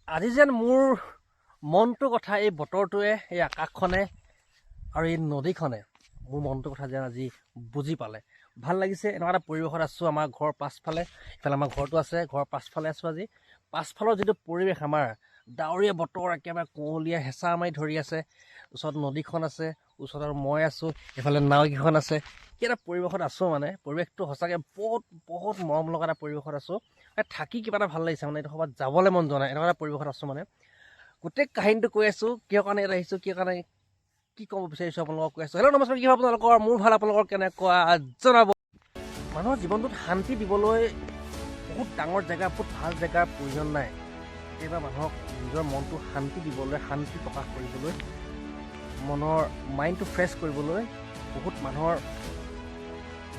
আজি যেন মোৰ মনটোৰ কথা এই বতৰটোৱে, এই আকাশখনে আৰু এই নদীখনে মোৰ মনটোৰ কথা যেন আজি বুজি পালে। ভাল লাগিছে। এনেকুৱা এটা পৰিৱেশত আছোঁ। আমাৰ ঘৰৰ পাছফালে, ইফালে আমাৰ ঘৰটো আছে, ঘৰৰ পাছফালে আছোঁ আজি। পাছফালৰ যিটো পৰিৱেশ, আমাৰ ডাৱৰীয়া বতৰ, একেবাৰে কুঁৱলীয়া হেঁচা মাৰি ধৰি আছে। ওচৰত নদীখন আছে, ওচৰত আৰু মই আছোঁ, এইফালে নাওকেইখন আছে। সেই এটা পৰিৱেশত আছোঁ। মানে পৰিৱেশটো সঁচাকৈ বহুত মৰম লগা এটা পৰিৱেশত আছোঁ। থাকি কিবা এটা ভাল লাগিছে। মানে এইটো ক'ৰবাত যাবলৈ মন যোৱা নাই, এনেকুৱা এটা পৰিৱেশত আছোঁ। মানে গোটেই কাহিনীটো কৈ আছোঁ, কিয় কাৰণে ইয়াত আহিছোঁ, কিয় কাৰণে কি ক'ব বিচাৰিছোঁ আপোনালোকক কৈ আছোঁ। হেল্ল' নমস্কাৰ, কি হয় আপোনালোকৰ? মোৰ ভাল, আপোনালোকৰ কেনেকুৱা জনাব। মানুহৰ জীৱনটোত শান্তি দিবলৈ বহুত ডাঙৰ জেগা, বহুত ভাল জেগাৰ প্ৰয়োজন নাই। কেতিয়াবা মানুহক নিজৰ মনটো শান্তি দিবলৈ, শান্তি প্ৰকাশ কৰিবলৈ, মনৰ মাইণ্ডটো ফ্ৰেছ কৰিবলৈ বহুত মানুহৰ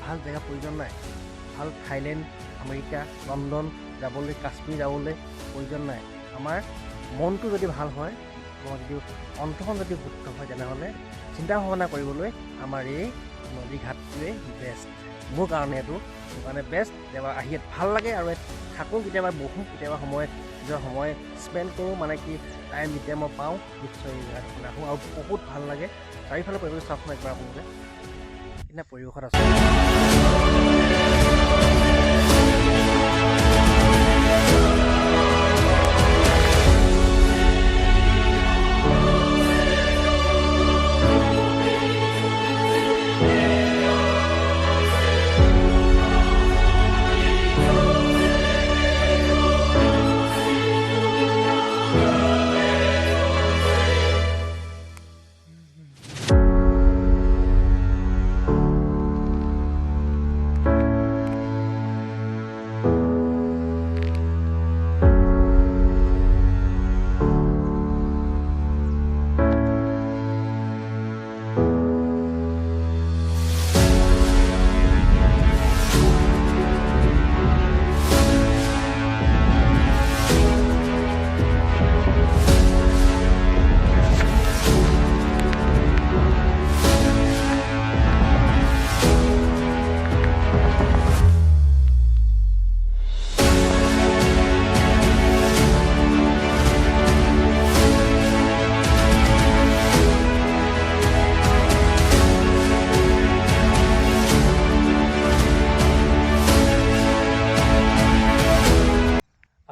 ভাল জেগা প্ৰয়োজন নাই। ভাল থাইলেণ্ড, আমেৰিকা, লণ্ডন যাবলৈ, কাশ্মীৰ যাবলৈ প্ৰয়োজন নাই। আমাৰ মনটো যদি ভাল হয়, আমাৰ যদি অন্তৰখন যদি শুদ্ধ হয়, তেনেহ'লে চিন্তা ভাৱনা কৰিবলৈ আমাৰ এই নদী ঘাটটোৱে বেষ্ট। মোৰ কাৰণে এইটো মানে বেষ্ট। কেতিয়াবা আহি ইয়াত ভাল লাগে আৰু ইয়াত থাকোঁ, কেতিয়াবা বহোঁ, কেতিয়াবা নিজৰ সময় স্পেণ্ড কৰোঁ। মানে কি টাইম যেতিয়া মই পাওঁ, নিশ্চয় এই জেগাডোখৰলৈ আহোঁ আৰু বহুত ভাল লাগে। চাৰিওফালে পৰিৱেশ চাওকচোন একবাৰ আপোনালোকে, কেনে পৰিৱেশত আছে।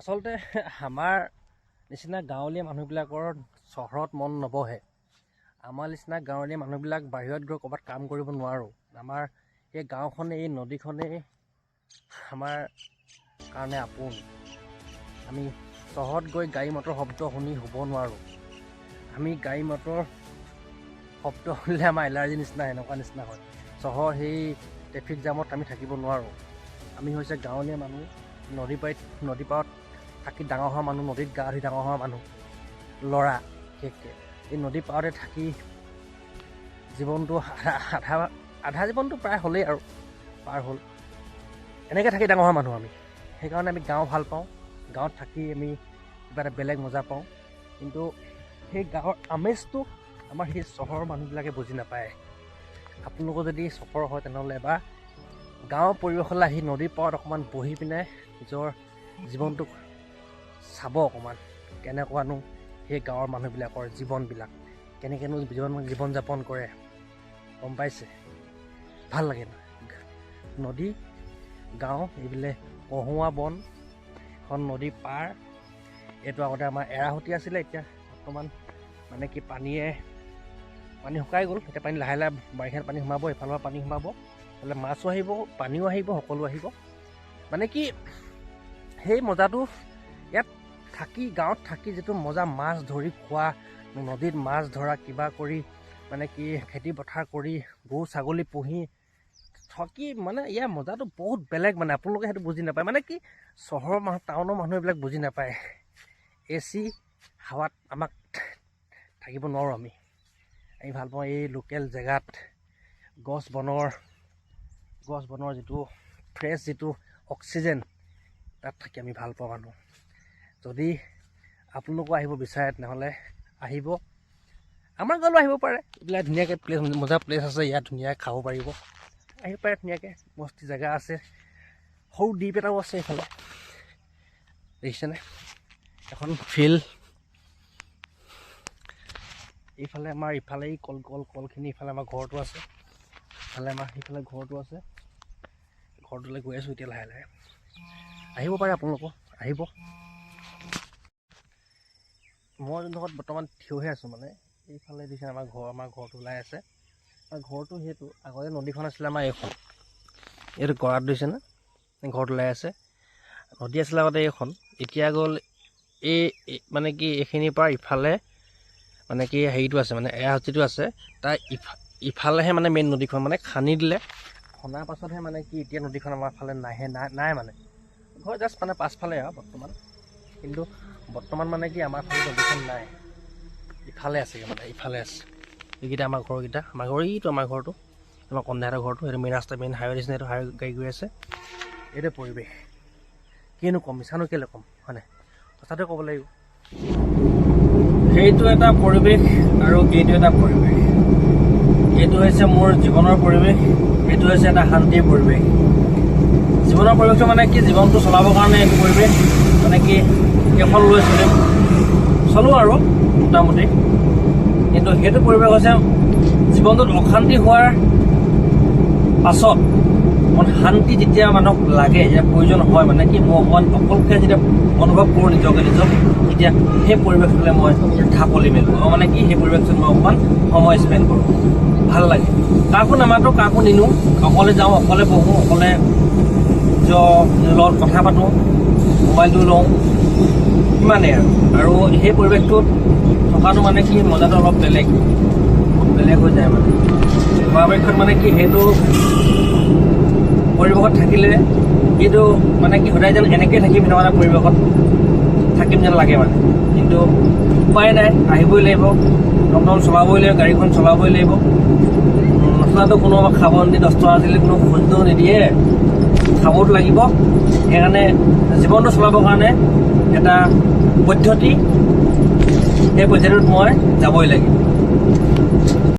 আচলতে আমাৰ নিচিনা গাঁৱলীয়া মানুহবিলাকৰ চহৰত মন নবহে। আমাৰ নিচিনা গাঁৱলীয়া মানুহবিলাক বাহিৰত গৈ ক'ৰবাত কাম কৰিব নোৱাৰোঁ। আমাৰ এই গাঁওখনে, এই নদীখনেই আমাৰ কাৰণে আপোন। আমি চহৰত গৈ গাড়ী মটৰ শব্দ শুনি শুব নোৱাৰোঁ। আমি গাড়ী মটৰ শব্দ শুনিলে আমাৰ এলাৰ্জি নিচিনা, এনেকুৱা নিচিনা হয়। চহৰৰ সেই ট্ৰেফিক জামত আমি থাকিব নোৱাৰোঁ। আমি হৈছে গাঁৱলীয়া মানুহ, নদী পাৰত থাকি ডাঙৰ হোৱা মানুহ, নদীত গা ধুই ডাঙৰ হোৱা মানুহ, ল'ৰা। বিশেষকৈ এই নদী পাৰতে থাকি জীৱনটো আধা জীৱনটো প্ৰায় হ'লেই আৰু পাৰ হ'ল। এনেকৈ থাকি ডাঙৰ হোৱা মানুহ আমি। সেইকাৰণে আমি গাঁও ভাল পাওঁ। গাঁৱত থাকি আমি কিবা এটা বেলেগ মজা পাওঁ। কিন্তু সেই গাঁৱৰ আমেজটো আমাৰ সেই চহৰৰ মানুহবিলাকে বুজি নাপায়। আপোনালোকৰ যদি চহৰ হয়, তেনেহ'লে এবাৰ গাঁৱৰ পৰিৱেশলৈ আহি নদীৰ পাৰত অকণমান বহি পিনে নিজৰ জীৱনটোক চাব অকণমান, কেনেকুৱানো সেই গাঁৱৰ মানুহবিলাকৰ জীৱনবিলাক, কেনেকৈনো জীৱন যাপন কৰে, গম পাইছে? ভাল লাগে ন? নদী, গাঁও, এইবিলাক কহুৱা বন, এখন নদী পাৰ। এইটো আগতে আমাৰ এৰাসুতি আছিলে। এতিয়া বৰ্তমান মানে কি পানী শুকাই গ'ল। এতিয়া পানী লাহে লাহে বাৰিষাত পানী সোমাব, এইফালৰ পৰা পানী সোমাব, এইফালে মাছো আহিব, পানীও আহিব, সকলো আহিব। মানে কি সেই মজাটো ইয়াত থাকি, গাঁৱত থাকি যিটো মজা, মাছ ধৰি খোৱা, নদীত মাছ ধৰা, কিবা কৰি মানে কি খেতি পথাৰ কৰি, গৰু ছাগলী পুহি থাকি, মানে ইয়াৰ মজাটো বহুত বেলেগ। মানে আপোনালোকে সেইটো বুজি নাপায়। মানে কি চহৰৰ টাউনৰ মানুহ এইবিলাক বুজি নাপায়। AC হাৱাত আমাক থাকিব নোৱাৰোঁ আমি ভাল পাওঁ এই লোকেল জেগাত, গছ বনৰ যিটো ফ্ৰেছ যিটো অক্সিজেন, তাত থাকি আমি ভাল পাওঁ মানুহ। যদি আপোনালোকো আহিব বিচাৰে, তেনেহ'লে আহিব, আমাৰ গাঁৱলৈ আহিব পাৰে। এইবিলাক ধুনীয়াকৈ মজা প্লেচ আছে, ইয়াত ধুনীয়াকৈ খাব পাৰিব, আহিব পাৰে ধুনীয়াকৈ। মস্তি জেগা আছে, সৰু দ্বীপ এটাও আছে এইফালে, দেখিছেনে? এখন ফিল্ড, এইফালে আমাৰ ইফালে কলখিনি, ইফালে আমাৰ ঘৰটো আছে, ইফালে আমাৰ সেইফালে ঘৰটো আছে। ঘৰটোলৈ গৈ আছোঁ এতিয়া লাহে লাহে। আহিব পাৰে আপোনালোকো, আহিব। মই যোনডোখৰত বৰ্তমান থিয় হৈ আছোঁ মানে এইফালে দিছে আমাৰ ঘৰটো ওলাই আছে। ঘৰটো সেইটো আগতে নদীখন আছিলে আমাৰ এইটো গৰাত দিছে না, ঘৰটো ওলাই আছে। নদী আছিলে আগতে এইখন, এতিয়া গ'ল এই মানে কি এইখিনিৰ পৰা ইফালে মানে কি হেৰিটো আছে, মানে এৰাহতীটো আছে, তাৰ ইফালেহে মানে মেইন নদীখন মানে খান্দি দিলে। খন্দাৰ পাছতহে মানে কি এতিয়া নদীখন আমাৰ ফালে নাই মানে ঘৰ জাষ্ট মানে পাছফালে আৰু কিন্তু বৰ্তমান মানে কি আমাৰ ফালে নদীখন নাই, ইফালে আছেগৈ মানে ইফালে আছে। এইকেইটা আমাৰ ঘৰকেইটা, আমাৰ ঘৰ এইটো আমাৰ ঘৰটো, আমাৰ কন্দাহঁতৰ ঘৰটো, এইটো মেইন ৰাস্তা, মেইন হাইৱে নিচিনা, এইটো হাইৱে গাড়ী গৈ আছে। এইটো পৰিৱেশ, কিনো ক'ম, মিছানো কেলৈ ক'ম, হয় নাই, কথাটো ক'ব লাগিব। সেইটো এটা পৰিৱেশ আৰু এইটো এটা পৰিৱেশ। এইটো হৈছে মোৰ জীৱনৰ পৰিৱেশ, এইটো হৈছে এটা শান্তিৰ পৰিৱেশ। জীৱনৰ পৰিৱেশটো মানে কি, জীৱনটো চলাবৰ কাৰণে এইটো পৰিৱেশ মানে কি এইখন লৈ চলোঁ আৰু মোটামুটি। কিন্তু সেইটো পৰিৱেশ হৈছে জীৱনটোত অশান্তি হোৱাৰ পাছত শান্তি যেতিয়া মানুহক লাগে, যেতিয়া প্ৰয়োজন হয়, মানে কি মই অকণমান অকলশৰে যেতিয়া অনুভৱ কৰোঁ নিজক, তেতিয়া সেই পৰিৱেশটোলৈ মই ঢাপলি মেলোঁ, আৰু মানে কি সেই পৰিৱেশটোত মই অকণমান সময় স্পেণ্ড কৰোঁ, ভাল লাগে। কাকো নামাতোঁ, কাকো নিনো, অকলে যাওঁ, অকলে বহোঁ, অকলে লগত কথা পাতোঁ, মোবাইলটো লওঁ, ইমানেই আৰু সেই পৰিৱেশটোত থকাটো মানে কি মজাটো অলপ বেলেগ হৈ যায় মানে। পৰাপক্ষত মানে কি সেইটো পৰিৱেশত থাকিলে কিন্তু মানে কি সদায় যেন এনেকৈ থাকিম এনেকুৱা এটা পৰিৱেশত থাকিম যেন লাগে মানে। কিন্তু উপায় নাই, আহিবই লাগিব, লকডাউন চলাবই লাগিব, গাড়ীখন চলাবই লাগিব। নচলাটো কোনো আমাক খাব নিদিয়ে, 10 টকা দিলে কোনো খোজো নিদিয়ে, খাবতো লাগিব। সেইকাৰণে জীৱনটো চলাবৰ কাৰণে এটা পদ্ধতি, সেই পদ্ধতিটোত মই যাবই লাগিব।